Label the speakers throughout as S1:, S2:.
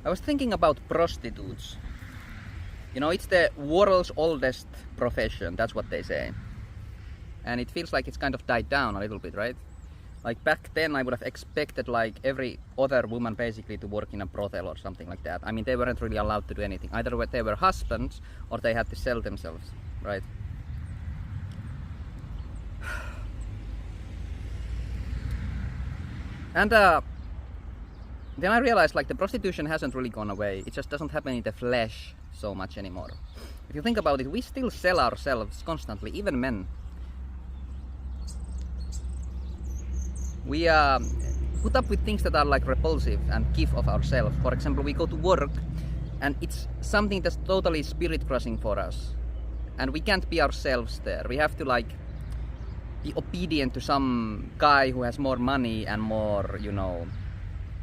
S1: I was thinking about prostitutes. You know, it's the world's oldest profession, that's what they say. And it feels like it's kind of died down a little bit, right? Like back then I would have expected like every other woman basically to work in a brothel or something like that. I mean, they weren't really allowed to do anything. Either they were husbands or they had to sell themselves, right? And then I realized like the prostitution hasn't really gone away. It just doesn't happen in the flesh so much anymore. If you think about it, we still sell ourselves constantly, even men. We put up with things that are like repulsive and give of ourselves. For example, we go to work and it's something that's totally spirit crushing for us. And we can't be ourselves there. We have to like be obedient to some guy who has more money and more, you know,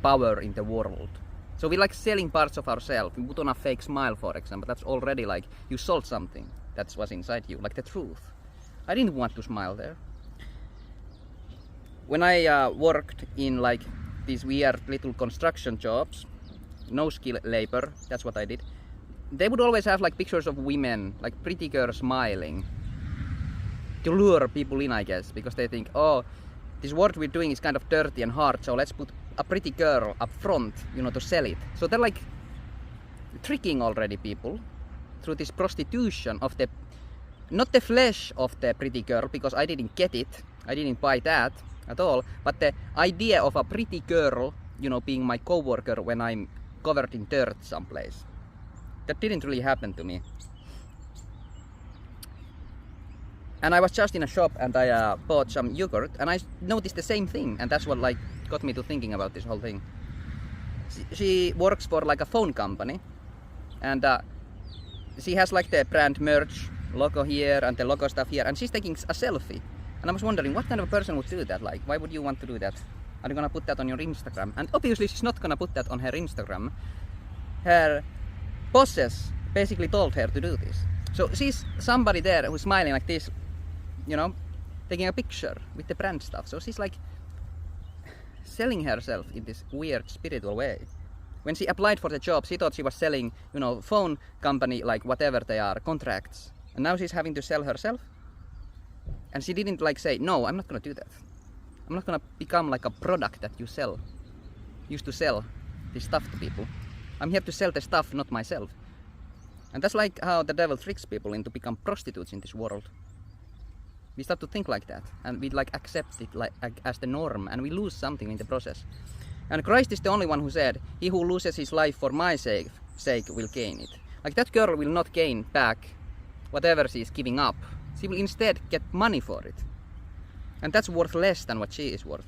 S1: power in the world. So we like selling parts of ourselves. We put on a fake smile, for example. That's already like you sold something that was inside you, like the truth. I didn't want to smile there. When I worked in like these weird little construction jobs, no skill labor, that's what I did. They would always have like pictures of women, like pretty girls smiling, to lure people in, I guess, because they think, oh, this work we're doing is kind of dirty and hard, so let's put a pretty girl up front, you know, to sell it. So they're like tricking already people through this prostitution of the, not the flesh of the pretty girl, because I didn't get it, I didn't buy that at all, but the idea of a pretty girl, you know, being my co-worker when I'm covered in dirt someplace. That didn't really happen to me. And I was just in a shop and I bought some yogurt and I noticed the same thing, and that's what like got me to thinking about this whole thing. She works for like a phone company, and she has like the brand merch logo here and the logo stuff here, and she's taking a selfie. And I was wondering, what kind of a person would do that? Like, why would you want to do that? Are you gonna put that on your Instagram? And obviously she's not gonna put that on her Instagram. Her bosses basically told her to do this. So she's somebody there who's smiling like this, you know, taking a picture with the brand stuff. So she's like selling herself in this weird spiritual way. When she applied for the job, she thought she was selling, you know, phone company, like whatever they are, contracts. And now she's having to sell herself. And she didn't like say, no, I'm not gonna do that. I'm not gonna become like a product that you sell. Used to sell this stuff to people. I'm here to sell the stuff, not myself. And that's like how the devil tricks people into become prostitutes in this world. We start to think like that, and we like accept it like as the norm, and we lose something in the process. And Christ is the only one who said, he who loses his life for my sake will gain it. Like that girl will not gain back whatever she is giving up. She will instead get money for it. And that's worth less than what she is worth.